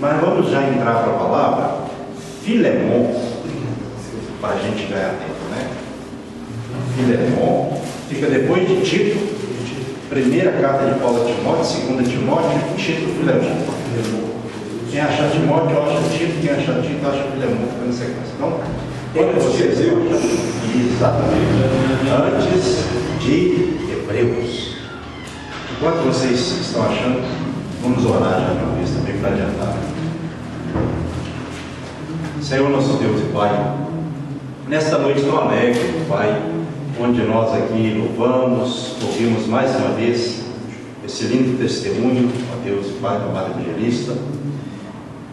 Mas vamos já entrar para a palavra. Filemon, para a gente ganhar tempo, né? Filemon fica depois de Tito, primeira carta de Paulo a Timóteo, segunda Timóteo e Tito, Filemon. Quem achar Timóteo, acha Tito, quem achar Tito, acha Filemon, fica na sequência. Então, quando vocês exatamente, antes de Hebreus. Enquanto vocês estão achando, vamos orar já uma vez também para adiantar. Senhor nosso Deus e Pai, nesta noite tão alegre, Pai, onde nós aqui louvamos, ouvimos mais uma vez esse lindo testemunho, ó Deus e Pai, do amado evangelista,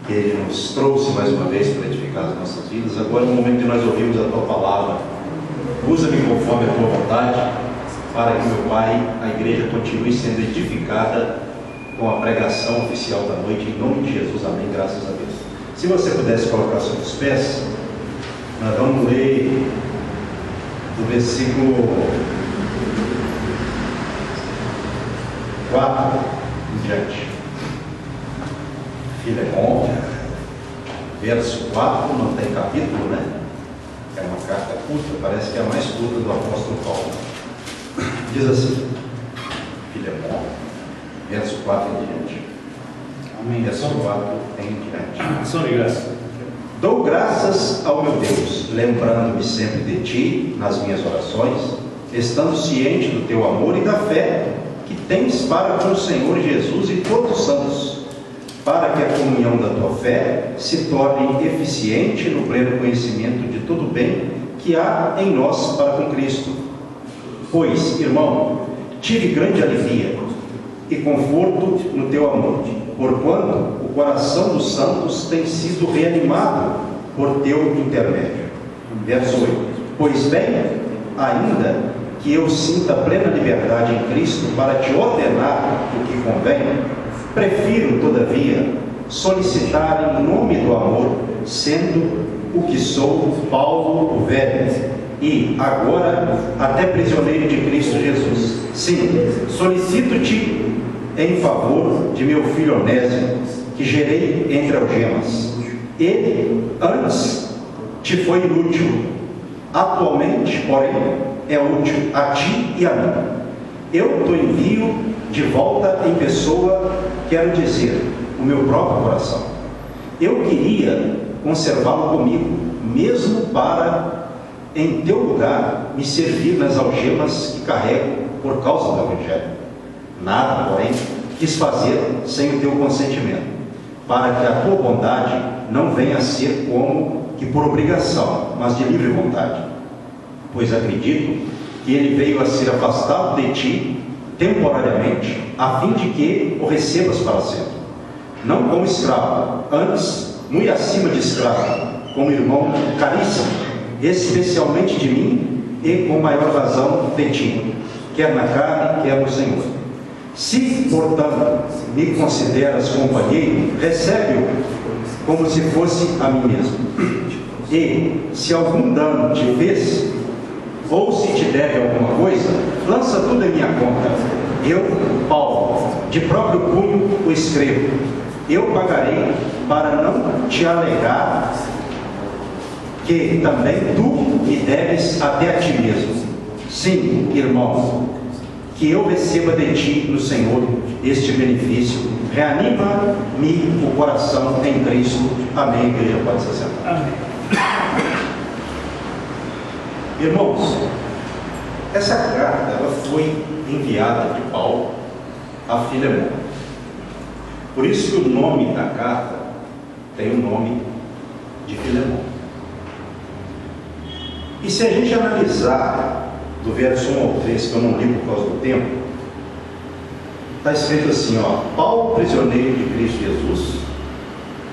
que Ele nos trouxe mais uma vez para edificar as nossas vidas. Agora, no momento que nós ouvimos a Tua palavra, usa-me conforme a Tua vontade, para que, meu Pai, a igreja continue sendo edificada com a pregação oficial da noite, em nome de Jesus, amém, graças a Deus. Se você pudesse colocar sobre os pés, nós vamos ler do versículo 4 em diante. Filemon, verso 4, não tem capítulo, né? É uma carta curta, parece que é a mais curta do apóstolo Paulo. Diz assim, Filemon, verso 4 em diante. Amém. Verso 4 em diante. Ação de graça. Dou graças ao meu Deus, lembrando-me sempre de ti nas minhas orações, estando ciente do teu amor e da fé que tens para com o Senhor Jesus e todos os santos, para que a comunhão da tua fé se torne eficiente no pleno conhecimento de todo o bem que há em nós para com Cristo. Pois, irmão, tive grande alegria e conforto no teu amor, porquanto o coração dos santos tem sido reanimado por teu intermédio. Verso 8. Pois bem, ainda que eu sinta plena liberdade em Cristo para te ordenar o que convém, prefiro, todavia, solicitar em nome do amor, sendo o que sou, Paulo o velho, e agora até prisioneiro de Cristo Jesus. Sim, solicito-te em favor de meu filho Onésimo, que gerei entre algemas. Ele antes te foi inútil, atualmente, porém, é útil a ti e a mim. Eu te envio de volta em pessoa, quero dizer, o meu próprio coração. Eu queria conservá-lo comigo, mesmo para, em teu lugar, me servir nas algemas que carrego por causa do Evangelho. Nada, porém, quis fazer sem o teu consentimento, para que a tua bondade não venha a ser como que por obrigação, mas de livre vontade. Pois acredito que ele veio a ser afastado de ti temporariamente, a fim de que o recebas para sempre, não como escravo, antes, muito acima de escravo, como irmão caríssimo, especialmente de mim e com maior razão de ti, quer na carne, quer no Senhor. Se, portanto, me consideras companheiro, recebe-o como se fosse a mim mesmo. E, se algum dano te fez, ou se te deve alguma coisa, lança tudo em minha conta. Eu, Paulo, de próprio punho o escrevo. Eu pagarei, para não te alegar que também tu me deves até a ti mesmo. Sim, irmão, que eu receba de ti no Senhor este benefício. Reanima-me o coração em Cristo. Amém. Igreja pode se sentar. Amém. Irmãos, essa carta ela foi enviada de Paulo a Filemon. Por isso que o nome da carta tem o nome de Filemon. E se a gente analisar do verso 1 ao 3, que eu não li por causa do tempo, está escrito assim, ó: Paulo, prisioneiro de Cristo Jesus,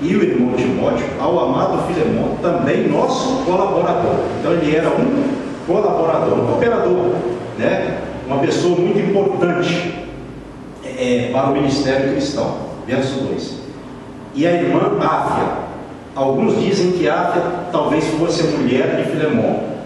e o irmão Timóteo, ao amado Filemon, também nosso colaborador. Então ele era um colaborador, um cooperador, né? Uma pessoa muito importante para o ministério cristão. Verso 2. E a irmã Áfia. Alguns dizem que Áfia talvez fosse a mulher de Filemon.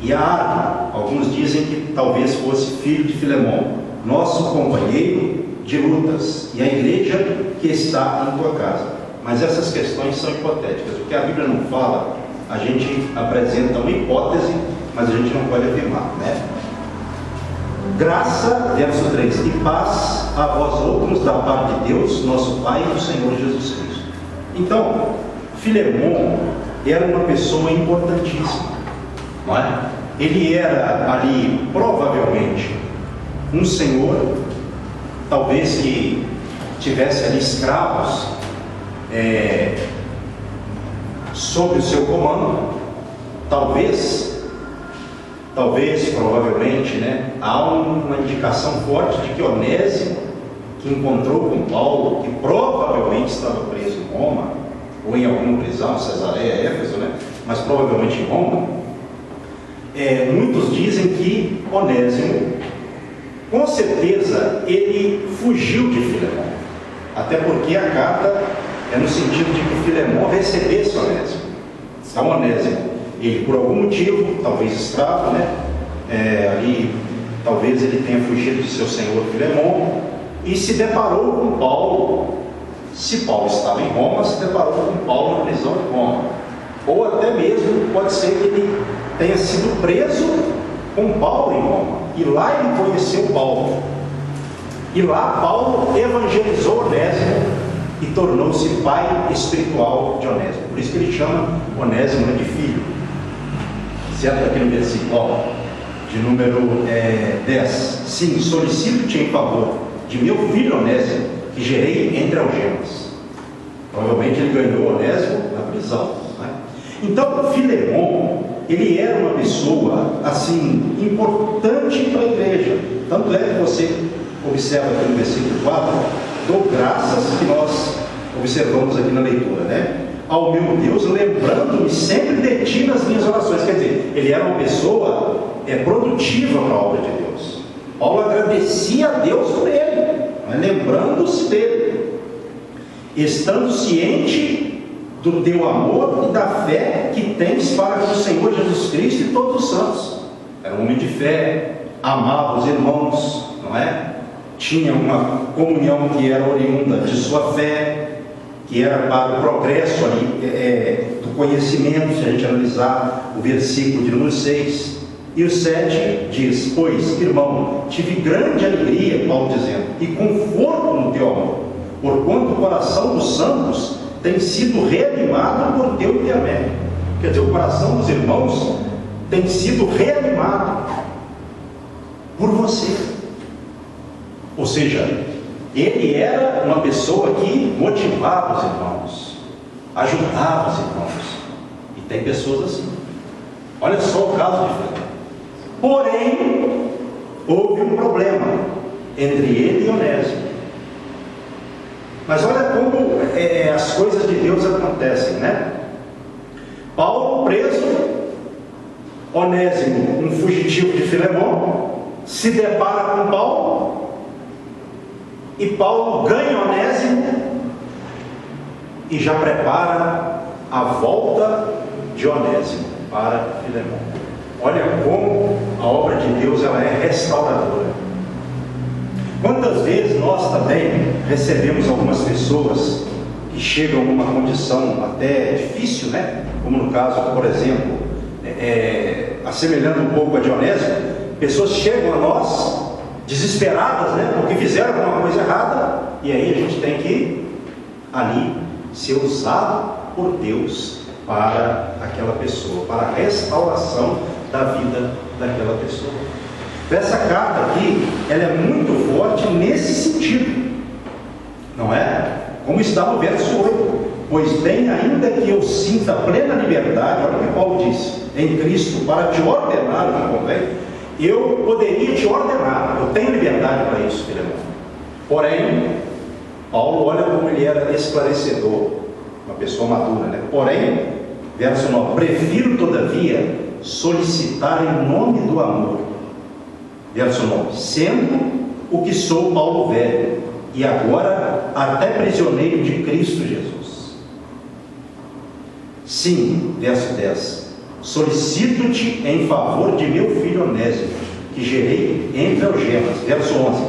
E a Áfia, alguns dizem que talvez fosse filho de Filemon, nosso companheiro de lutas, e a igreja que está em tua casa. mas essas questões são hipotéticas. O que a Bíblia não fala, a gente apresenta uma hipótese, mas a gente não pode afirmar, né? Graça, verso 3, e paz a vós outros da parte de Deus, nosso Pai e do Senhor Jesus Cristo. Então, Filemon era uma pessoa importantíssima, não é? Ele era ali, provavelmente, um senhor, talvez que tivesse ali escravos sob o seu comando, provavelmente, né? Há uma indicação forte de que Onésimo, que encontrou com Paulo, que provavelmente estava preso em Roma, ou em alguma prisão, Cesareia, Éfeso, né? Mas provavelmente em Roma, muitos dizem que Onésimo, com certeza, ele fugiu de Filemon, até porque a carta é no sentido de que Filemon recebesse Onésimo. Então Onésimo, ele por algum motivo, talvez escravo, né? Talvez ele tenha fugido de seu senhor Filemon e se deparou com Paulo. Se Paulo estava em Roma, se deparou com Paulo na prisão de Roma. Ou até mesmo pode ser que ele tenha sido preso com Paulo em Roma, e lá ele conheceu Paulo, e lá Paulo evangelizou Onésimo e tornou-se pai espiritual de Onésimo. Por isso que ele chama Onésimo de filho, certo? Aqui no versículo de número 10: sim, solicito-te em favor de meu filho Onésimo, que gerei entre algemas. Provavelmente ele ganhou Onésimo na prisão, né? Então Filemon, ele era uma pessoa assim importante para a igreja. Tanto é que você observa aqui no versículo 4, dou graças, que nós observamos aqui na leitura, né? Ao meu Deus, lembrando-me sempre de ti nas minhas orações. Quer dizer, ele era uma pessoa produtiva para a obra de Deus. Paulo agradecia a Deus por ele, lembrando-se dele, estando ciente do teu amor e da fé que tens para com o Senhor Jesus Cristo e todos os santos. Era um homem de fé, amava os irmãos, não é? Tinha uma comunhão que era oriunda de sua fé, que era para o progresso ali, do conhecimento, se a gente analisar o versículo de número 6. E o 7 diz: pois, irmão, tive grande alegria, Paulo dizendo, e conforto no teu amor, porquanto o coração dos santos tem sido reanimado por teu intermédio. Quer dizer, o coração dos irmãos tem sido reanimado por você. Ou seja, ele era uma pessoa que motivava os irmãos, ajudava os irmãos. E tem pessoas assim. Olha só o caso de Filemon. Porém, houve um problema entre ele e Onésimo. Mas olha como as coisas de Deus acontecem, né? Paulo preso, Onésimo, um fugitivo de Filemon, se depara com Paulo, e Paulo ganha Onésimo e já prepara a volta de Onésimo para Filemon. Olha como a obra de Deus ela é restauradora. Quantas vezes nós também recebemos algumas pessoas que chegam a uma condição até difícil, né? Como no caso, por exemplo, assemelhando um pouco a de Onésimo, pessoas chegam a nós desesperadas, né? Porque fizeram alguma coisa errada, e aí a gente tem que ali ser usado por Deus para aquela pessoa, para a restauração da vida daquela pessoa. Essa carta aqui, ela é muito forte nesse sentido, não é? Como está no verso 8: pois bem, ainda que eu sinta plena liberdade, olha o que Paulo diz, em Cristo, para te ordenar o que convém, eu poderia te ordenar, eu tenho liberdade para isso, Filemon. Porém, Paulo, olha como ele era esclarecedor, uma pessoa madura, né? Porém, verso 9: prefiro todavia solicitar em nome do amor, verso 9, sendo o que sou Paulo velho, e agora até prisioneiro de Cristo Jesus. Sim, verso 10, solicito-te em favor de meu filho Onésimo, que gerei entre algemas, verso 11,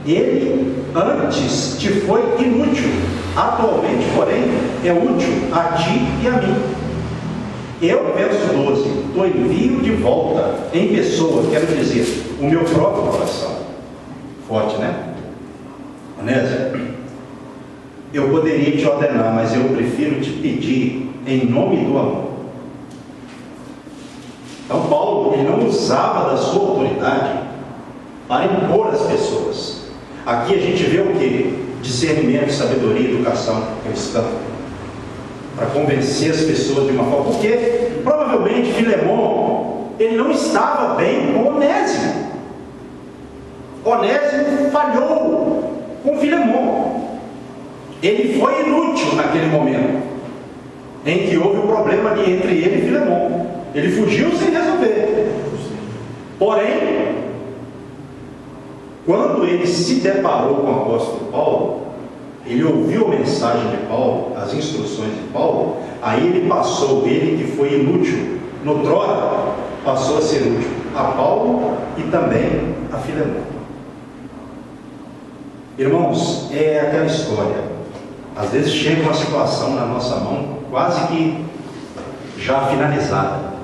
ele antes te foi inútil, atualmente, porém, é útil a ti e a mim. Eu, verso 12, te envio de volta em pessoa, quero dizer, o meu próprio coração. Forte, né? Onésimo, eu poderia te ordenar, mas eu prefiro te pedir em nome do amor. Então Paulo, ele não usava da sua autoridade para impor as pessoas. Aqui a gente vê o que? Discernimento, sabedoria, educação cristã, para convencer as pessoas de uma forma, porque provavelmente Filemão, ele não estava bem com Onésimo. Onésimo falhou com Filemão. Ele foi inútil naquele momento em que houve um problema ali entre ele e Filemão. Ele fugiu sem resolver. Porém, quando ele se deparou com o apóstolo Paulo, ele ouviu a mensagem de Paulo, as instruções de Paulo, aí ele passou, ele que foi inútil noutrora, passou a ser útil a Paulo e também a Filemão. Irmãos, é aquela história. Às vezes chega uma situação na nossa mão quase que já finalizada.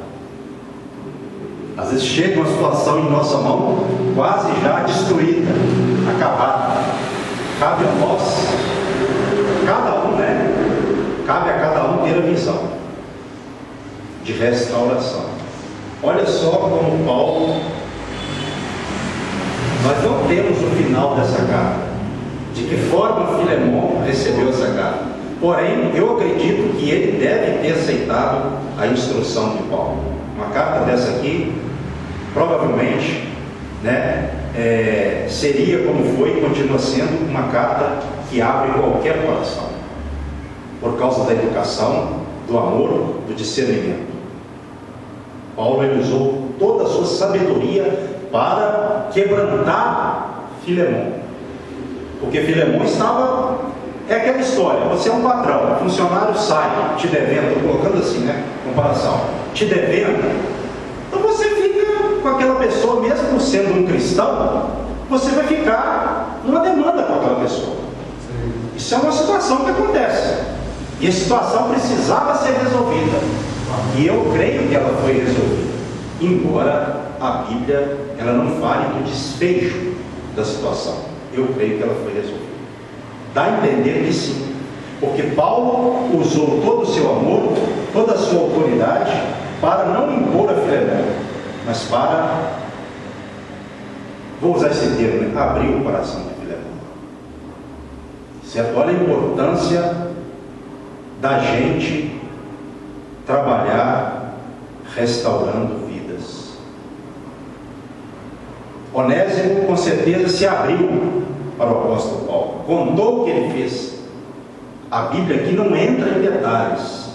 Às vezes chega uma situação em nossa mão quase já destruída, acabada. Cabe a nós, cada um, cabe a cada um ter a visão de restauração. Olha só como Paulo, nós não temos o final dessa carta, de que forma Filemão recebeu essa carta. Porém, eu acredito que ele deve ter aceitado a instrução de Paulo. Uma carta dessa aqui, provavelmente, seria como foi e continua sendo uma carta que abre qualquer coração, por causa da educação, do amor, do discernimento. Paulo, ele usou toda a sua sabedoria para quebrantar Filemão, porque Filemão estava, é aquela história, você é um patrão, o funcionário sai te devendo, estou colocando assim, comparação, te devendo, então você fica com aquela pessoa, mesmo sendo um cristão, você vai ficar numa demanda com aquela pessoa. Isso é uma situação que acontece, e a situação precisava ser resolvida, e eu creio que ela foi resolvida, embora a Bíblia ela não fale do desfecho da situação. Eu creio que ela foi resolvida. Dá a entender que sim, porque Paulo usou todo o seu amor, toda a sua autoridade para não impor a Filemão, mas para, vou usar esse termo, abrir o coração de Filemão. Certo? Olha a importância da gente trabalhar restaurando vidas. Onésimo com certeza se abriu para o apóstolo Paulo, contou o que ele fez. A Bíblia aqui não entra em detalhes,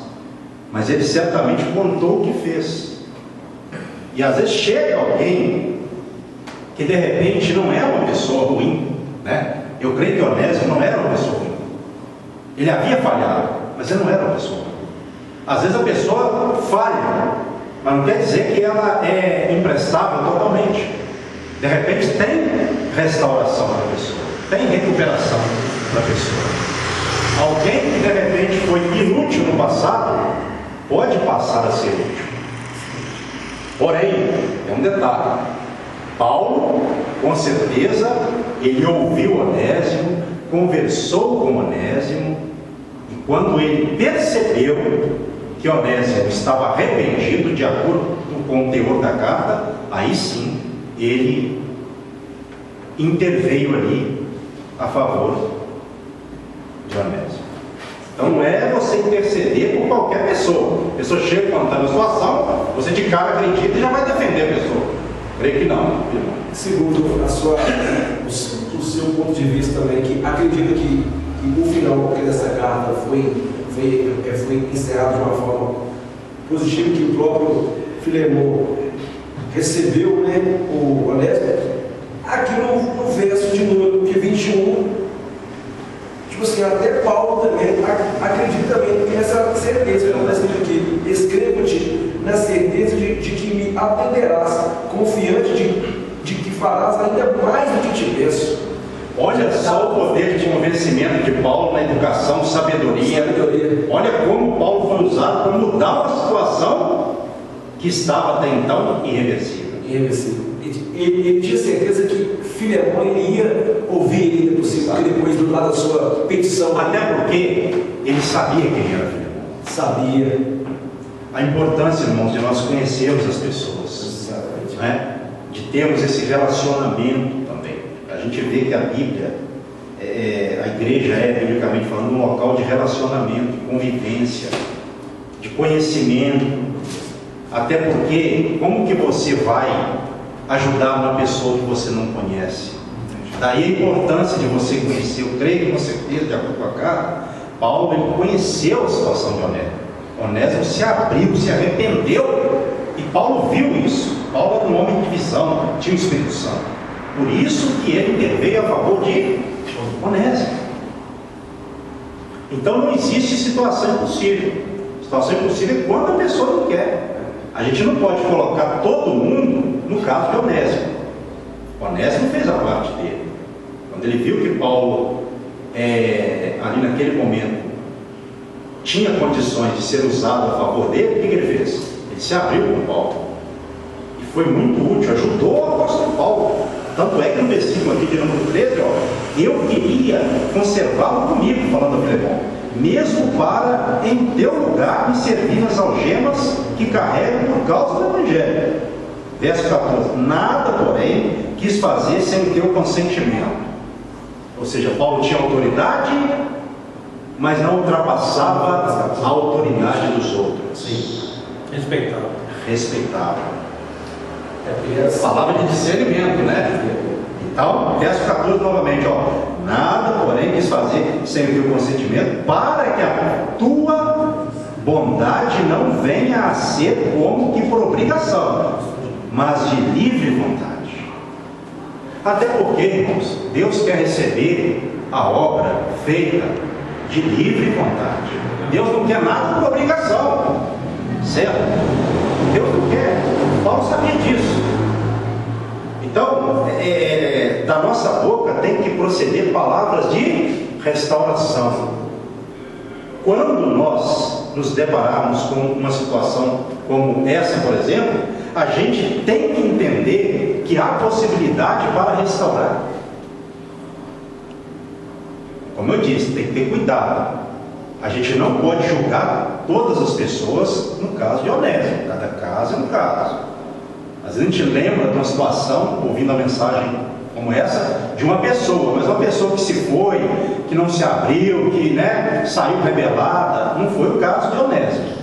mas ele certamente contou o que fez. E às vezes chega alguém que de repente não é uma pessoa ruim, eu creio que Onésimo não era uma pessoa ruim, ele havia falhado, mas ele não era uma pessoa ruim. Às vezes a pessoa falha, mas não quer dizer que ela é imprestável totalmente. De repente tem restauração para a pessoa, tem recuperação para a pessoa. Alguém que de repente foi inútil no passado, pode passar a ser útil. Porém, é um detalhe, Paulo, com certeza, ele ouviu Onésimo, conversou com Onésimo, e quando ele percebeu que Onésimo estava arrependido de acordo com o teor da carta, aí sim, ele interveio ali a favor de Onésimo. Então não é você interceder por qualquer pessoa. A pessoa chega contando a situação, você de cara acredita e já vai defender a pessoa. Creio que não, irmão. Segundo o seu ponto de vista também, que acredita que o final dessa carta foi encerrado de uma forma positiva, que o próprio Filemão recebeu o Onésimo. Aqui no verso de número 21, tipo assim, até Paulo também acredita também nessa certeza, como está escrito aqui: escrevo-te na certeza de que me atenderás, confiante de que farás ainda mais do que te peço. Olha só o poder de convencimento de Paulo na educação, sabedoria. Olha como Paulo foi usado para mudar uma situação que estava até então irreversível. Ele tinha certeza que Filemão ia ouvir ele depois do lado da sua petição. Até porque ele sabia quem era Filemão. Sabia. A importância, irmãos, de nós conhecermos as pessoas, né? De termos esse relacionamento também. A gente vê que a Bíblia, a igreja é, biblicamente falando, um local de relacionamento, de convivência, de conhecimento. Até porque, como que você vai ajudar uma pessoa que você não conhece? Daí a importância de você conhecer. Eu creio que você fez, de acordo com a carta, Paulo ele conheceu a situação de Onésimo. Onésimo se abriu, se arrependeu, e Paulo viu isso. Paulo era um homem de visão, tinha o Espírito Santo. Por isso que ele interveio a favor de Onésimo. Então não existe situação impossível. Situação impossível é quando a pessoa não quer. A gente não pode colocar todo mundo no caso de Onésimo. Onésimo fez a parte dele. Quando ele viu que Paulo, ali naquele momento, tinha condições de ser usado a favor dele, o que ele fez? Ele se abriu com Paulo. E foi muito útil, ajudou o apóstolo Paulo. Tanto é que no versículo aqui de número 13, eu queria conservá-lo comigo, falando a Filemão, mesmo para, em teu lugar, me servir nas algemas que carrego por causa do Evangelho. Verso 14, nada, porém, quis fazer sem o teu consentimento. Ou seja, Paulo tinha autoridade, mas não ultrapassava a autoridade dos outros. Sim. Respeitava. Palavra de discernimento, né? Então, verso 14 novamente, nada, porém, quis fazer sem o teu consentimento, para que a tua bondade não venha a ser como que por obrigação, mas de livre vontade. Até porque, irmãos, Deus quer receber a obra feita de livre vontade. Deus não quer nada por obrigação, certo? Deus não quer. Paulo sabia disso. Então, da nossa boca tem que proceder palavras de restauração. Quando nós nos depararmos com uma situação como essa, por exemplo, a gente tem que entender que há possibilidade para restaurar. Como eu disse, tem que ter cuidado. A gente não pode julgar todas as pessoas no caso de Onésimo. Cada caso é um caso. Às vezes a gente lembra de uma situação, ouvindo a mensagem como essa, de uma pessoa, mas uma pessoa que se foi, que não se abriu, que saiu rebelada. Não foi o caso de Onésimo.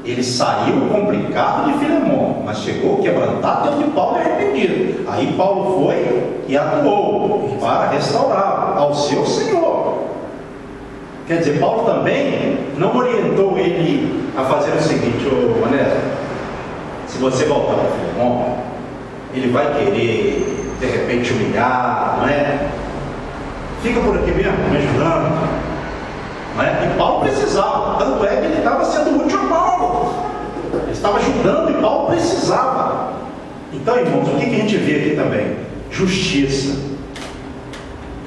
Ele saiu complicado de Filemão, mas chegou quebrantado diante de Paulo e arrependido. Aí Paulo foi e atuou para restaurar ao seu Senhor. Quer dizer, Paulo também não orientou ele a fazer o seguinte: Onésimo, se você voltar para Filemão, ele vai querer de repente humilhar, não é? Fica por aqui mesmo, me ajudando. Não é? E Paulo precisava, tanto é que ele estava sendo útil a Paulo. Ele estava ajudando e Paulo precisava. Então, irmãos, o que a gente vê aqui também? Justiça.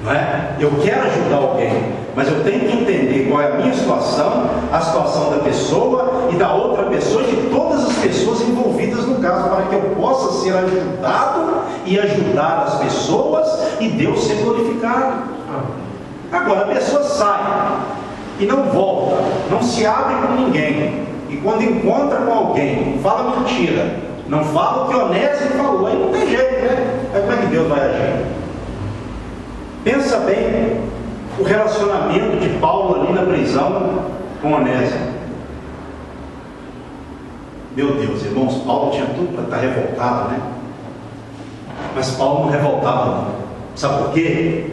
Não é? Eu quero ajudar alguém, mas eu tenho que entender qual é a minha situação, a situação da pessoa e da outra pessoa e de todas as pessoas envolvidas no caso, para que eu possa ser ajudado e ajudar as pessoas e Deus ser glorificado. Agora, a pessoa sai e não volta, não se abre com ninguém, e quando encontra com alguém, fala mentira, não fala o que Onésimo falou, aí não tem jeito, né? Aí como é que Deus vai agir? Pensa bem o relacionamento de Paulo ali na prisão com Onésimo. Meu Deus, irmãos, Paulo tinha tudo para estar revoltado, né? Mas Paulo não revoltava, não. Sabe por quê?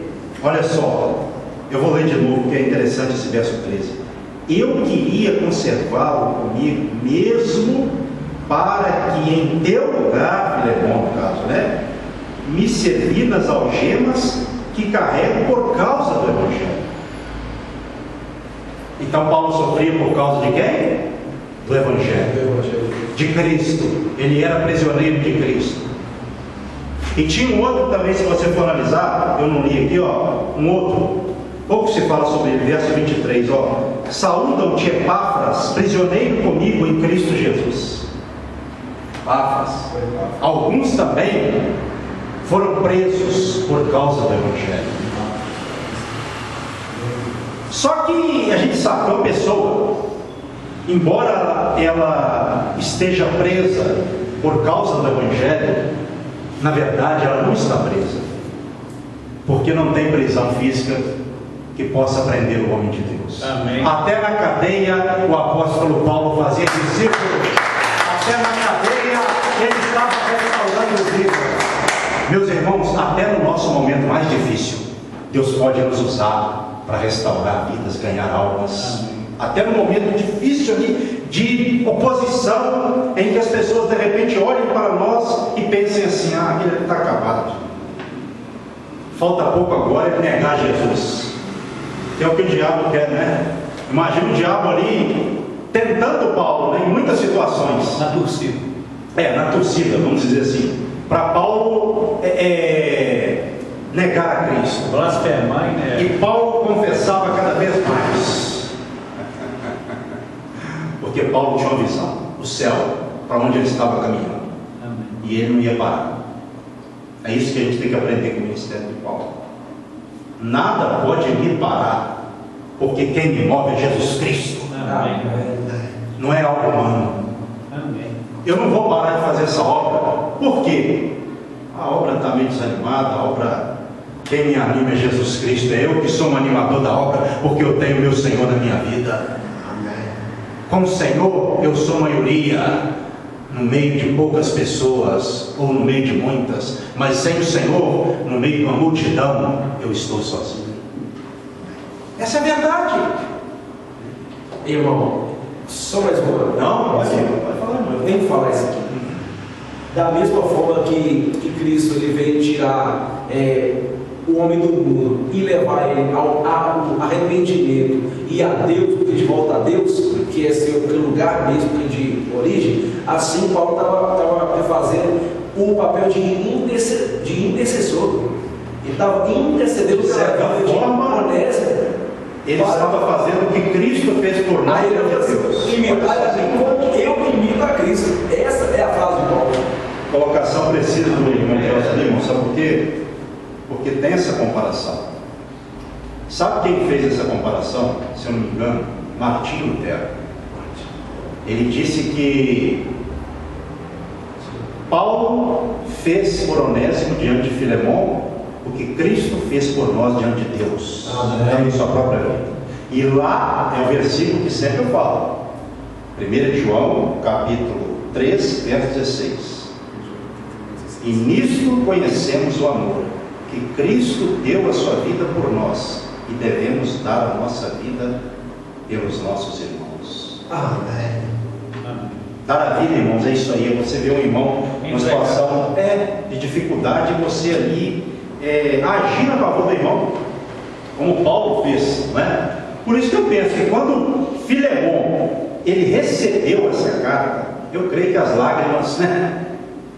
Olha só, eu vou ler de novo, porque é interessante esse verso 13. Eu queria conservá-lo comigo, mesmo para que em teu lugar, Filemão no caso, né? Me servir nas algemas que carrego por causa do Evangelho. Então Paulo sofria por causa de quem? Do Evangelho. De Cristo. Ele era prisioneiro de Cristo. E tinha um outro também, se você for analisar, eu não li aqui, ó, um outro, pouco se fala sobre ele, verso 23, ó. Saúdam-te, Epáfras, prisioneiro comigo em Cristo Jesus. Epáfras. Alguns também foram presos por causa do Evangelho. Só que a gente sabe que uma pessoa, embora ela esteja presa por causa do Evangelho, na verdade ela não está presa, porque não tem prisão física que possa prender o homem de Deus. Amém. Até na cadeia o apóstolo Paulo fazia discípulos, até na cadeia ele estava restaurando os vivos. Meus irmãos, até no nosso momento mais difícil, Deus pode nos usar para restaurar vidas, ganhar almas. Amém. Até no momento difícil de oposição, em que as pessoas de repente olhem para nós e pensem assim: ah, aquele está acabado, falta pouco agora ele negar Jesus. Que é o que o diabo quer, né? Imagina o diabo ali tentando Paulo, né, em muitas situações. Na torcida. Na torcida, vamos dizer assim, para Paulo negar a Cristo. Blasfemar, né? E Paulo confessava cada vez mais. Porque Paulo tinha uma visão, o céu, para onde ele estava caminhando. Amém. E ele não ia parar. É isso que a gente tem que aprender com o ministério de Paulo. Nada pode me parar, porque quem me move é Jesus Cristo. Amém. Não é algo humano. Amém. Eu não vou parar de fazer essa obra. Por quê? A obra está meio desanimada, a obra, quem me anima é Jesus Cristo. É eu que sou um animador da obra, porque eu tenho meu Senhor na minha vida. Com o Senhor eu sou maioria, no meio de poucas pessoas, ou no meio de muitas, mas sem o Senhor, no meio de uma multidão, eu estou sozinho. Essa é a verdade. Irmão, só mais uma. Não, pode falar, não. Eu tenho que falar isso aqui. Da mesma forma que Cristo ele veio tirar o homem do mundo e levar ele ao arrependimento e a Deus, de volta a Deus, que é seu lugar mesmo de origem, assim Paulo estava fazendo o papel de intercessor. Ele estava intercedendo de certa forma, ele estava fazendo o que Cristo fez por nós. Aí eu imito a Cristo. Essa é a frase de Paulo. Colocação precisa do irmão, sabe por quê? Porque tem essa comparação. Sabe quem fez essa comparação? Se eu não me engano, Martinho Lutero. Ele disse que Paulo fez por Onésimo diante de Filemon o que Cristo fez por nós diante de Deus, em sua própria vida. E lá é o versículo que sempre eu falo. 1 João, capítulo 3, verso 16. E nisto conhecemos o amor, que Cristo deu a sua vida por nós, e devemos dar a nossa vida pelos nossos irmãos. Amém. Dar a vida, irmãos, é isso aí. Você vê um irmão numa situação de dificuldade, você ali agir a favor do irmão, como Paulo fez, não é? Por isso que eu penso que quando Filemon ele recebeu essa carta, eu creio que as lágrimas, né,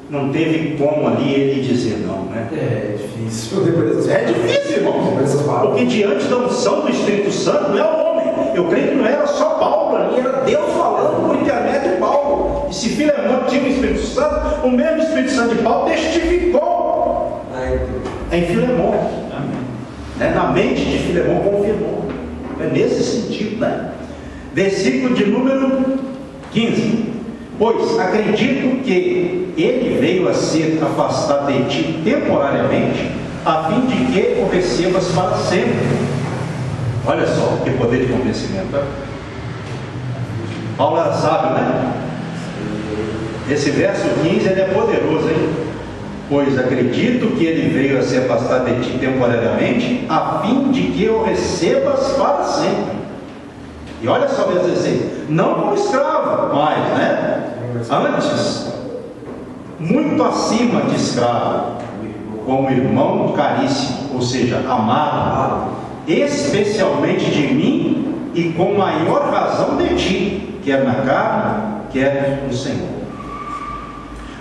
não teve como ali ele dizer não, né? É difícil. É difícil, irmão, porque diante da unção do Espírito Santo não é o homem. Eu creio que não era só Paulo ali, era Deus falando por intermédio de Paulo. E se Filemon tinha o Espírito Santo, o mesmo Espírito Santo de Paulo testificou em Filemon. Na mente de Filemon confirmou. É nesse sentido, né? Versículo de número 15. Pois acredito que ele veio a ser afastado de ti temporariamente, a fim de que o recebas para sempre. Olha só que poder de convencimento, tá? Paulo era sábio, né? Esse verso 15 ele é poderoso, hein? Pois acredito que ele veio a ser afastado de ti temporariamente, a fim de que o recebas para sempre. E olha só, verso 16: não como escravo, mas, né? Antes, muito acima de escravo, como irmão caríssimo, ou seja, amado, especialmente de mim, e com maior razão de ti, quer na carne, quer no Senhor.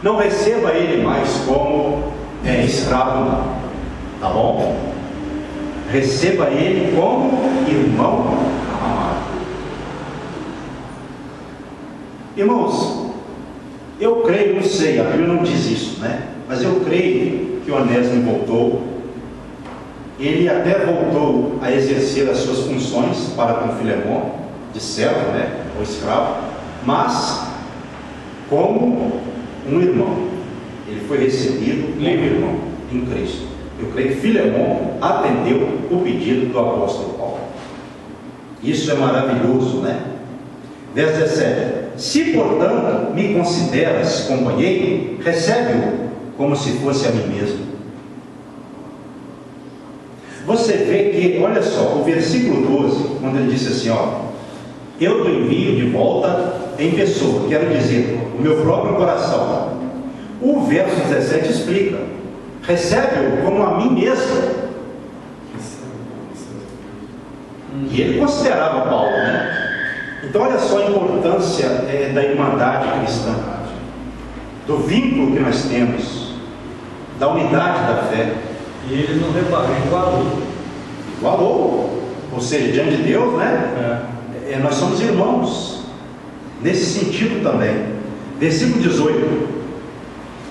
Não receba ele mais como escravo não, tá bom? Receba ele como irmão amado. Irmãos, eu creio, não sei, a Bíblia não diz isso, né? Mas eu creio que Onésimo voltou. Ele até voltou a exercer as suas funções para com Filemon, de servo, né? Ou escravo, mas como um irmão. Ele foi recebido como irmão em Cristo. Eu creio que Filemon atendeu o pedido do apóstolo Paulo. Isso é maravilhoso, né? Verso 17: se portanto me consideras companheiro, recebe-o como se fosse a mim mesmo. Você vê que, olha só, o versículo 12, quando ele disse assim, eu te envio de volta em pessoa, quero dizer, o meu próprio coração. O verso 17 explica: recebe-o como a mim mesmo. E ele considerava Paulo, né? Então olha só a importância da irmandade cristã, do vínculo que nós temos, da unidade da fé. E ele não reparou, Igualou, ou seja, diante de Deus, né? Nós somos irmãos, nesse sentido também. Versículo 18: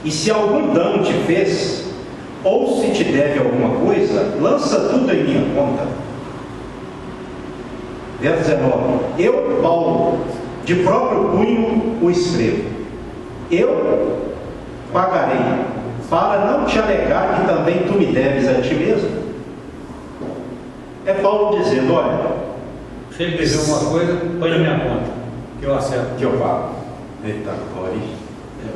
e se algum dano te fez, ou se te deve alguma coisa, lança tudo em minha conta. Verso 19: eu, Paulo, de próprio punho o escrevo, eu pagarei, para não te alegar que também tu me deves a ti mesmo. É Paulo dizendo: olha, se ele dever alguma coisa, põe na minha conta, que eu acerto. Que eu pago. Eita glória.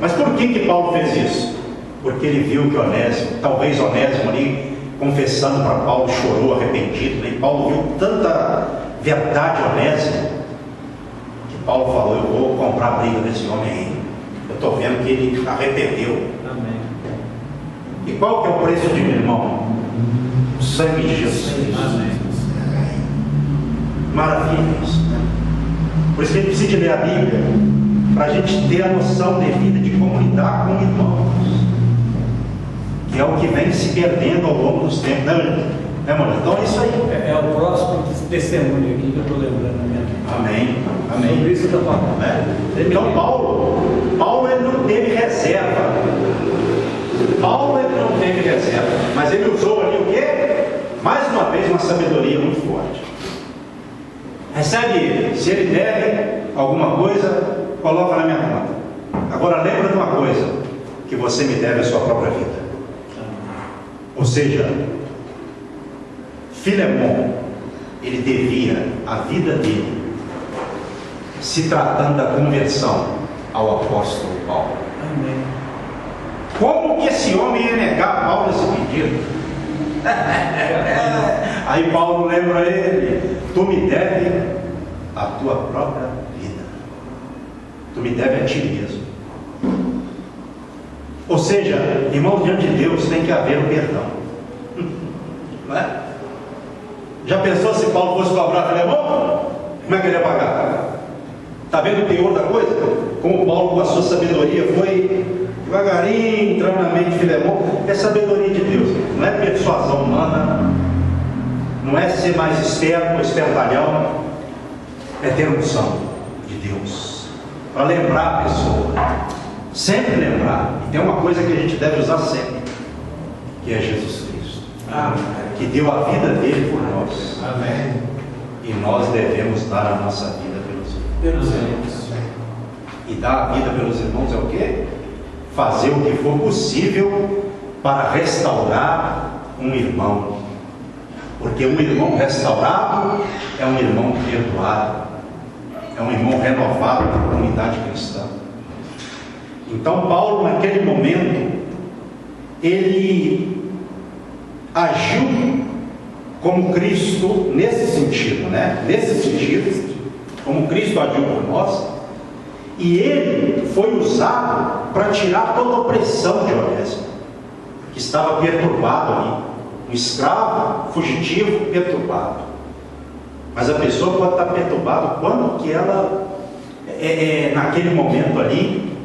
Mas por que Paulo fez isso? Porque ele viu que Onésimo, talvez Onésimo ali, confessando para Paulo, chorou arrependido, né? E Paulo viu tanta verdade Onésimo, que Paulo falou: eu vou comprar a briga desse homem aí. Eu estou vendo que ele arrependeu. Amém. E qual que é o preço de um irmão? O sangue de Jesus. Amém. Maravilha isso, né? Por isso que a gente precisa de ler a Bíblia, para a gente ter a noção devida de como lidar com irmãos, que é o que vem se perdendo ao longo dos tempos, né, mano? Então é isso aí. É o próximo testemunho aqui que eu estou lembrando na minha vida. Amém. Amém. Sobre isso que eu estou falando. Então Paulo ele não teve reserva. Paulo ele não teve reserva, mas ele usou ali o quê? Mais uma vez uma sabedoria muito forte. Recebe ele. Se ele deve alguma coisa, coloca na minha conta. Agora lembra de uma coisa, que você me deve a sua própria vida. Ou seja, Filemon, ele devia a vida dele, se tratando da conversão, ao apóstolo Paulo. Amém. Como que esse homem ia negar Paulo esse pedido? Aí Paulo lembra ele: tu me deve a tua própria vida, tu me deve a ti mesmo. Ou seja, irmão, diante de Deus tem que haver o perdão. Não é? Já pensou se Paulo fosse cobrar Filemon? Como é que ele ia pagar? Está vendo o teor da coisa? Como Paulo, com a sua sabedoria, foi devagarinho entrando na mente de Filemon. É sabedoria de Deus, não é persuasão humana, não é ser mais esperto ou espertalhão, é ter unção de Deus para lembrar a pessoa, sempre lembrar. E tem uma coisa que a gente deve usar sempre, que é Jesus Cristo, que deu a vida dele por nós. Amém. E nós devemos dar a nossa vida pelos irmãos. E dar a vida pelos irmãos é o quê? Fazer o que for possível para restaurar um irmão. Porque um irmão restaurado é um irmão perdoado, é um irmão renovado na comunidade cristã. Então Paulo, naquele momento, ele agiu como Cristo nesse sentido, né? Nesse sentido, como Cristo agiu por nós, e ele foi usado para tirar toda a opressão de Onésimo, que estava perturbado ali, um escravo fugitivo perturbado. Mas a pessoa pode estar perturbada quando que ela, naquele momento ali,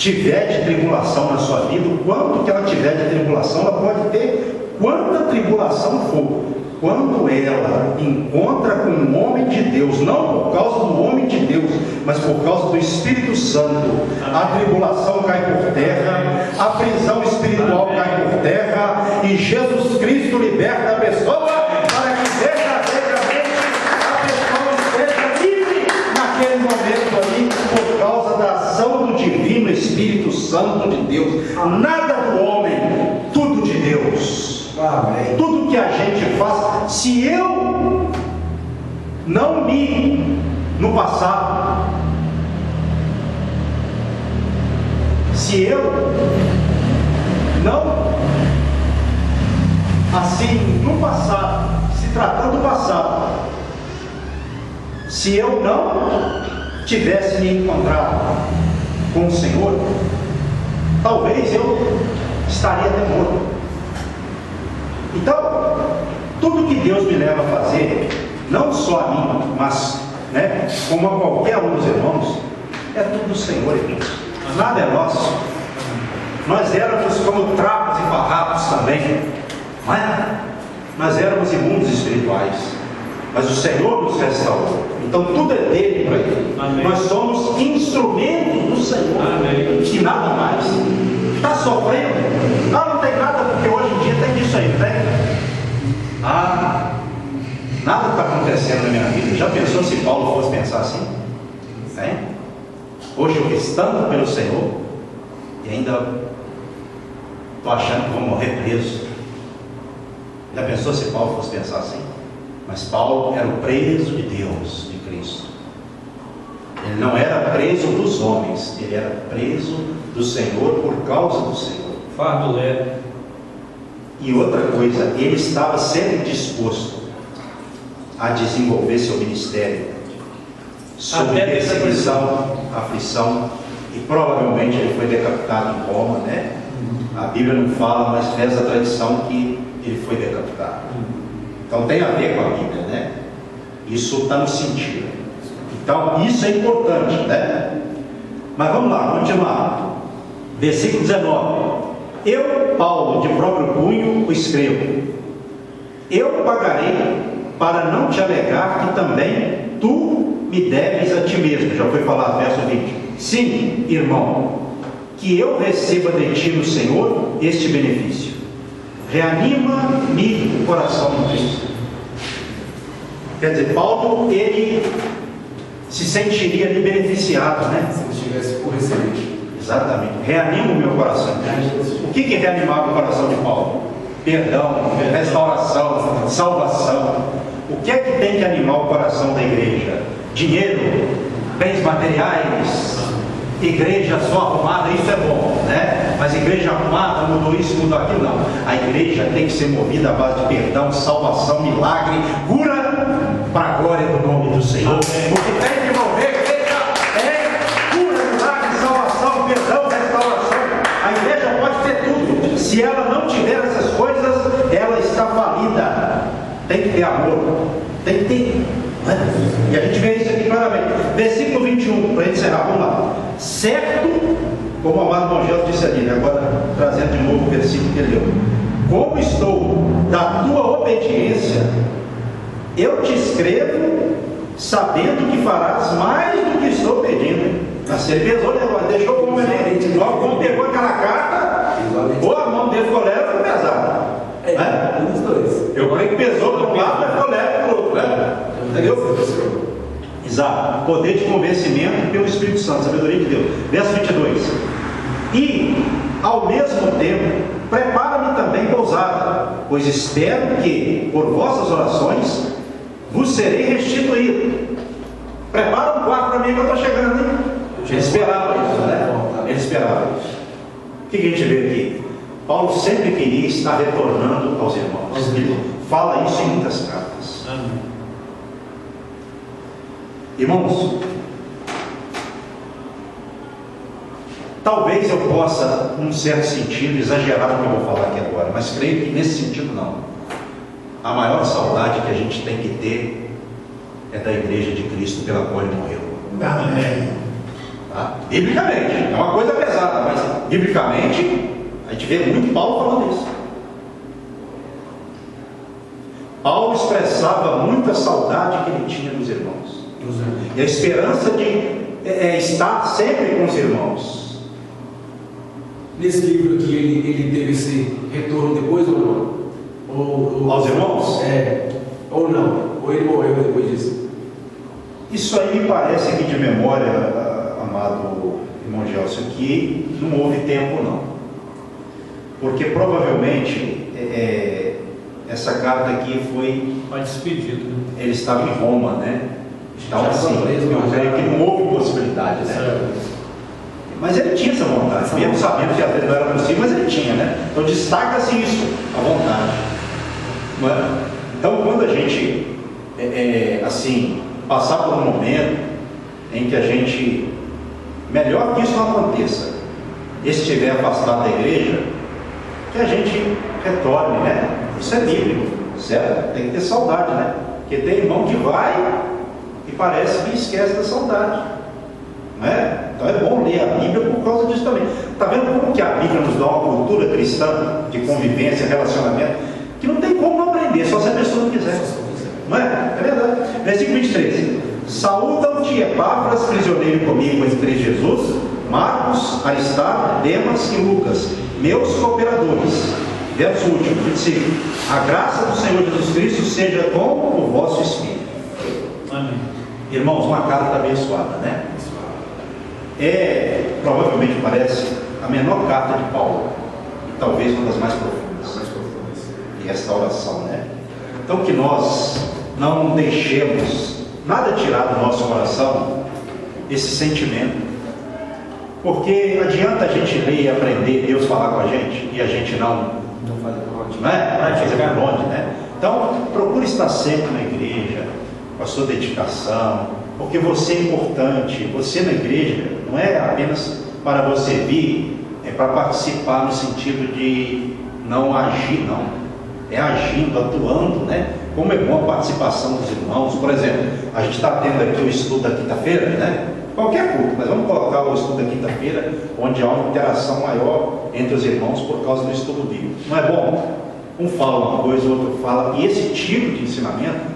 tiver de tribulação na sua vida, o quanto que ela tiver de tribulação, ela pode ter quanta tribulação for. Quando ela encontra com um homem de Deus, não por causa do homem de Deus, mas por causa do Espírito Santo, a tribulação cai por terra, a prisão espiritual cai por terra, e Jesus Cristo liberta a pessoa para que verdadeiramente a pessoa esteja livre naquele momento ali, por causa da ação do divino Espírito Santo de Deus. Nada do homem, tudo de Deus. Amém. Tudo que a gente faz, se eu não me no passado, se eu não assim no passado, se tratando do passado, se eu não tivesse me encontrado com o Senhor, talvez eu estaria até morto. Então, tudo que Deus me leva a fazer, não só a mim, mas como a qualquer um dos irmãos, é tudo do Senhor, irmãos. Nada é nosso. Nós éramos como trapos e farrapos também, nós éramos imundos espirituais, mas o Senhor nos restaurou. Então tudo é dele para ele. Amém. Nós somos instrumentos do Senhor. Amém. E nada mais. Está sofrendo? Não tem nada, porque hoje em dia tem disso aí, não tem? Nada está acontecendo na minha vida. Já pensou se Paulo fosse pensar assim? Tem? Hoje eu fiz tanto pelo Senhor e ainda estou achando que vou morrer preso. Já pensou se Paulo fosse pensar assim? Mas Paulo era o preso de Deus, de Cristo. Ele não era preso dos homens, ele era preso do Senhor por causa do Senhor. Fardo leve. E outra coisa, ele estava sempre disposto a desenvolver seu ministério sob perseguição, aflição, e provavelmente ele foi decapitado em Roma, né? A Bíblia não fala, mas reza a tradição que ele foi decapitado. Então tem a ver com a Bíblia, né? Isso está no sentido. Então isso é importante, né? Mas vamos lá, continuar. Versículo 19. Eu, Paulo, de próprio punho, o escrevo. Eu pagarei para não te alegar que também tu me deves a ti mesmo. Já foi falado, verso 20. Sim, irmão, que eu receba de ti no Senhor este benefício. Reanima-me o coração em Cristo. Quer dizer, Paulo, ele se sentiria ali beneficiado, né? Se ele estivesse por receber. Exatamente. Reanima o meu coração. O que reanimava o coração de Paulo? Perdão, restauração, salvação. O que é que tem que animar o coração da igreja? Dinheiro, bens materiais, igreja só arrumada, isso é bom, né? Mas igreja arrumada, mudou isso, mudou aquilo, não. A igreja tem que ser movida à base de perdão, salvação, milagre, cura, para a glória do nome do Senhor. O que tem que mover a igreja é cura, milagre, salvação, perdão, restauração. A igreja pode ter tudo. Se ela não tiver essas coisas, ela está falida. Tem que ter amor, tem que ter. E a gente vê isso aqui claramente. Versículo 21, para encerrar, vamos lá. Certo, como o amado Mongelo disse ali, né? Agora trazendo de novo o versículo que ele leu. Como estou da tua obediência, eu te escrevo, sabendo que farás mais do que estou pedindo. Assim, ele pesou, deixou o homem ali. Logo, quando pegou aquela carta, ou a mão dele ficou leve, ficou pesada. Um dos dois. Eu creio que pesou para um lado, mas ficou leve para o outro, né? Entendeu? Exato. Poder de convencimento pelo Espírito Santo, sabedoria de Deus. Verso 22. E, ao mesmo tempo, prepara-me também pousada, pois espero que, por vossas orações, vos serei restituído. Prepara um quarto para mim que eu estou chegando, hein? Ele esperava isso, né? Ele esperava isso. O que a gente vê aqui? Paulo sempre queria estar retornando aos irmãos. Ele fala isso em muitas cartas. Amém. Irmãos, talvez eu possa, num certo sentido, exagerar no que eu vou falar aqui agora, mas creio que nesse sentido não. A maior saudade que a gente tem que ter é da igreja de Cristo pela qual ele morreu. Amém. Tá? Biblicamente, é uma coisa pesada, mas biblicamente a gente vê muito Paulo falando isso. Paulo expressava muita saudade que ele tinha dos irmãos e a esperança de estar sempre com os irmãos. Nesse livro aqui, ele teve esse retorno depois ou não? Aos irmãos? Ou não? Ou ele morreu depois disso? Isso aí me parece aqui de memória, amado irmão Gelson, que não houve tempo não. Porque provavelmente essa carta aqui foi despedido, né? Ele estava em Roma, né? Então assim, eu creio que não houve possibilidade, né? Certo. Mas ele tinha essa vontade, mesmo sabendo que às vezes não era possível, mas ele tinha, né? Então destaca-se isso, a vontade. Não é? Então quando a gente, assim, passar por um momento em que a gente, melhor que isso não aconteça, estiver afastado da igreja, que a gente retorne, né? Isso é bíblico, certo? Tem que ter saudade, né? Porque tem irmão que vai e parece que esquece da saudade, não é? Então é bom ler a Bíblia por causa disso também. Está vendo como que a Bíblia nos dá uma cultura cristã de convivência, relacionamento, que não tem como não aprender, só se a pessoa não quiser. Não é? É verdade. Versículo 23. Saúdam-te Epáfras, prisioneiro comigo em Cristo Jesus, Marcos, Aristarco, Demas e Lucas, meus cooperadores. Verso último, 25. A graça do Senhor Jesus Cristo seja com o vosso espírito. Amém. Irmãos, uma carta abençoada, né? Provavelmente parece a menor carta de Paulo, e talvez uma das mais profundas. E restauração, né? Então que nós não deixemos nada tirar do nosso coração esse sentimento, porque adianta a gente ler e aprender Deus falar com a gente e a gente não faz por onde, né? Fazer por onde, né? Então procure estar sempre na igreja com a sua dedicação, porque você é importante. Você na igreja não é apenas para você vir, é para participar no sentido de não agir, não, é agindo, atuando, né? Como é bom a participação dos irmãos. Por exemplo, a gente está tendo aqui o estudo da quinta-feira, né? Qualquer culto, mas vamos colocar o estudo da quinta-feira, onde há uma interação maior entre os irmãos por causa do estudo bíblico. Não é bom? Um fala uma coisa, o outro fala, e esse tipo de ensinamento,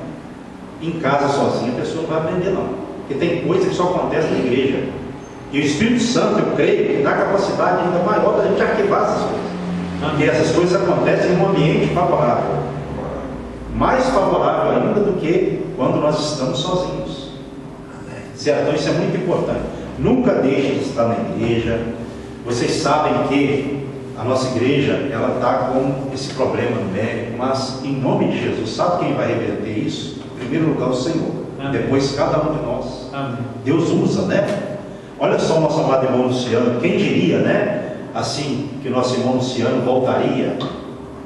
em casa sozinha, a pessoa não vai aprender não, porque tem coisa que só acontece na igreja, e o Espírito Santo, eu creio, que dá capacidade ainda maior da gente arquivar essas coisas, porque essas coisas acontecem em um ambiente favorável, mais favorável ainda do que quando nós estamos sozinhos, certo? Então isso é muito importante. Nunca deixe de estar na igreja. Vocês sabem que a nossa igreja, ela está com esse problema numérico, mas em nome de Jesus, sabe quem vai reverter isso? Em primeiro lugar, o Senhor. Amém. Depois cada um de nós. Amém. Deus usa, né? Olha só o nosso amado irmão Luciano. Quem diria, né? Assim, que o nosso irmão Luciano voltaria,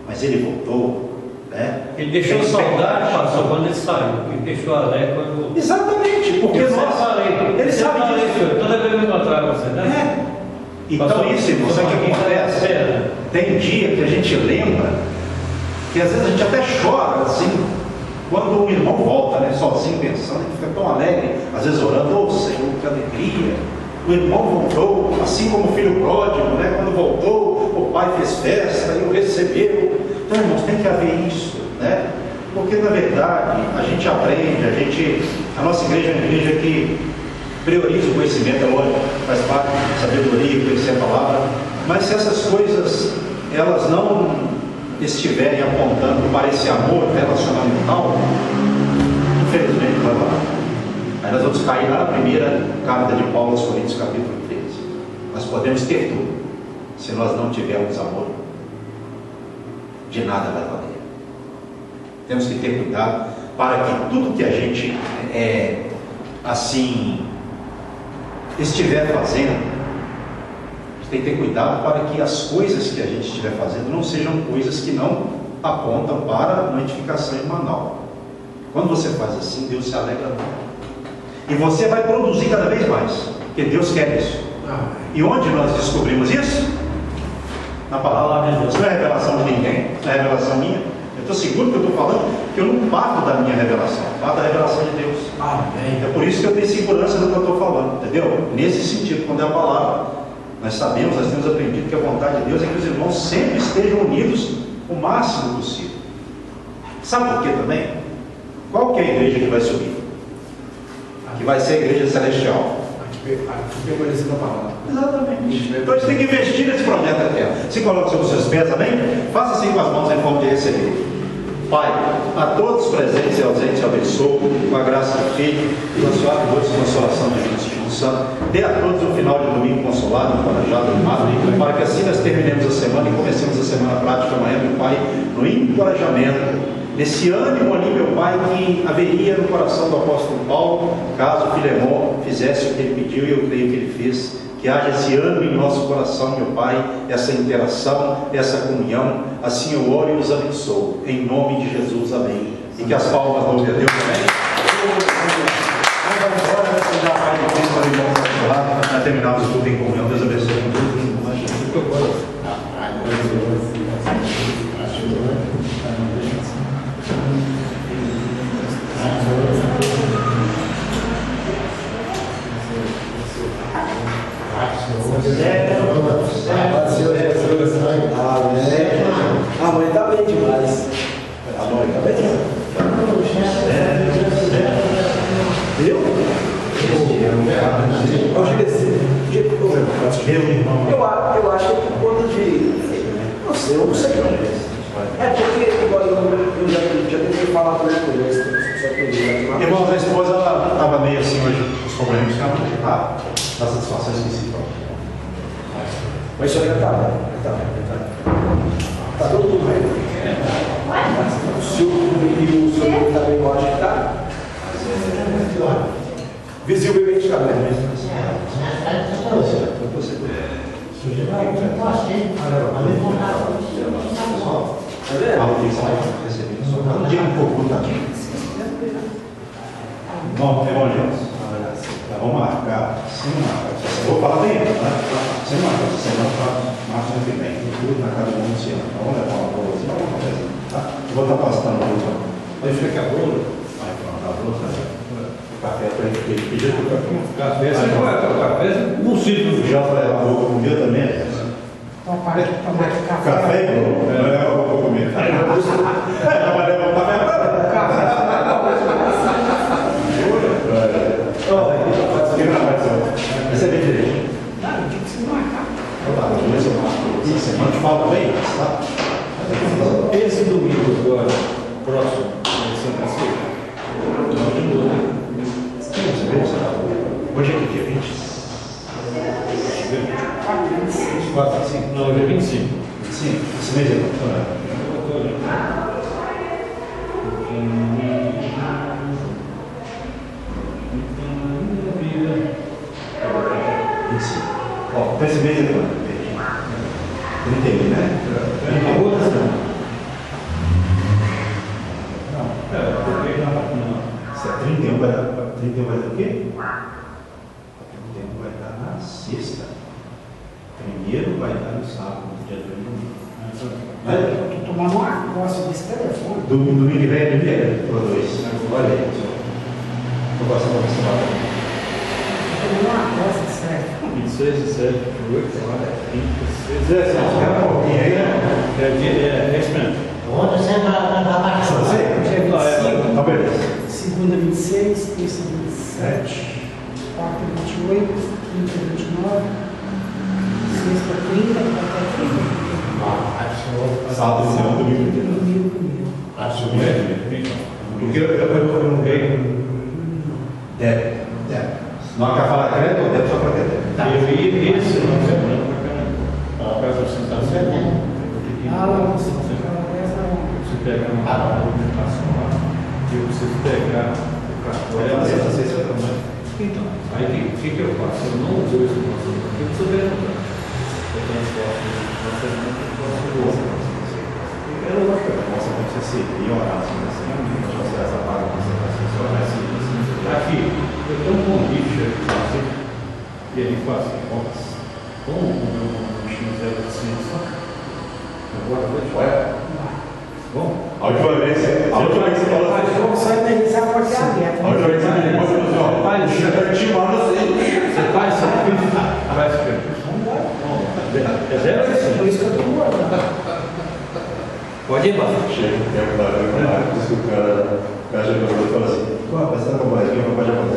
mas ele voltou, né? Ele deixou saudade, pastor, quando ele saiu. Ele deixou alegre quando... Exatamente, porque ele sabe disso. Toda vez que eu encontrar você, né? Então pastor, isso, irmão, sabe o que acontece? Tem dia que a gente lembra, que às vezes a gente até chora, assim, quando o irmão volta, né, sozinho, pensando, ele fica tão alegre, às vezes orando, oh Senhor, que alegria, o irmão voltou, assim como o filho pródigo, né, quando voltou, o pai fez festa e o recebeu. Então, irmãos, tem que haver isso, né, porque na verdade, a gente aprende, a nossa igreja é uma igreja que prioriza o conhecimento, é lógico, faz parte da sabedoria, conhecer a palavra, mas se essas coisas, elas não estiverem apontando para esse amor relacionamental, infelizmente vai lá. Aí nós vamos cair lá na primeira carta de Paulo aos Coríntios, capítulo 13. Nós podemos ter tudo, se nós não tivermos amor, de nada vai valer. Temos que ter cuidado para que tudo que a gente assim estiver fazendo, tem que ter cuidado para que as coisas que a gente estiver fazendo não sejam coisas que não apontam para a edificação irmanal. Quando você faz assim, Deus se alegra muito. E você vai produzir cada vez mais, porque Deus quer isso. E onde nós descobrimos isso? Na palavra de Deus. Não é revelação de ninguém, não é revelação minha. Eu estou seguro que eu estou falando, que porque eu não parto da minha revelação, parto da revelação de Deus. Amém. É por isso que eu tenho segurança no que eu estou falando, entendeu? Nesse sentido, quando é a palavra, nós sabemos, nós temos aprendido que a vontade de Deus é que os irmãos sempre estejam unidos o máximo possível. Sabe por quê também? Qual que é a igreja que vai subir? Que vai ser a igreja celestial. Aqui permanecer na palavra. Exatamente. Então a gente tem que investir nesse projeto da terra. Se coloca sobre os seus pés, amém? Faça assim com as mãos em forma de receber. Pai, a todos os presentes e ausentes, eu abençoo com a graça do Filho e com a suave doce consolação do Espírito Santo. Dê a todos um final de domingo consolado, encorajado, animado, para que assim nós terminemos a semana e comecemos a semana prática amanhã, meu Pai, no encorajamento, nesse ânimo ali, meu Pai, que haveria no coração do apóstolo Paulo, caso Filemon fizesse o que ele pediu, e eu creio que ele fez. Que haja esse ânimo em nosso coração, meu Pai, essa interação, essa comunhão. Assim eu oro e os abençoo. Em nome de Jesus, amém. E que as palmas louvem a Deus, amém. Vamos embora, nós já vai de Cristo, ali vamos lá, para terminarmos o culto em comunhão. Deus abençoe com tudo. A mãe está bem demais. A mãe está bem demais. Eu acho que por conta de. Não sei, eu não sei não. É porque igual eu já tentei falar com ele. Irmãos, a esposa estava meio assim hoje, os problemas que ela dá satisfação específica. Mas isso aí tá todo mundo bem. O senhor também eu acho que tá. Visivelmente também. Bom, irmãos, vamos marcar, vou falar bem, né? Sem marcar essa semana para março ano que vem, tudo na casa do mundo esse ano. Vamos levar uma boa assim, vamos fazer, tá? Vou estar passando tudo. Aí fica aqui a bolo, vai para a bolo, o café para ele pedir o café. Café, você não vai tomar café? Possível, já para levar a boca com o meu também é essa. Café e bolo, não é levar a boca com o meu. Não vai levar o café para café. Essa é bem direito. Não, tinha que se marcar. Isso, semana te fala bem, tá? Esse domingo agora, próximo, em Santa Ceia, continua, né? Hoje é que dia? 20? 24, 25? Não, hoje é 25. 25? Esse mês é ó, então esse mês é quanto? 31, né? A outra semana. Não, porque não. Se é 31 vai dar, 31 vai dar o quê? 31 vai dar na sexta. Primeiro vai dar no sábado, dia 2 de domingo. Eu estou tomando uma coça desse telefone. Domingo que vem é dia por 2. Olha aí, estou passando a você. Estou tomando uma coça desse telefone. 26, 17, 28, 30, 16. É um pouquinho aí, né? É isso mesmo. Onde você vai Você? Tá beleza. Segunda 26, terça 27, quarta 28, quinta 29, sexta 30, quarta 30. Sábado e semana, domingo. Domingo comigo. Porque eu não vejo. Deve. Não quer falar crédito ou deve só para crédito? Eu ia esse final de semana para cá, para casa apresentar. Não, você Você pega uma documentação lá, e eu preciso pegar o cartão. Então, aí o que eu faço? Eu não uso esse nosso aqui, eu preciso ver. Eu transporto uma semana para o próximo outro. Eu não gosto de você como você servir orar assim, você essa paga que você vai sensorar assim. Aqui, eu tenho um convite para fazer, e ele faz assim, como o meu bichinho 0,5 agora, deixa eu. Bom? A última vez que você falou assim, Vamos só indenizar a porta aberta. a última vez que você me ligou, você falou assim, ó, eu te mando assim. Você faz sacrifício. Faz sacrifício. É zero assim. Por isso que eu estou morto. Pode ir, Basta. Chega um tempo da vida, disse que o cara chegou e falou assim, pô, mas você não vai vir, não pode acontecer.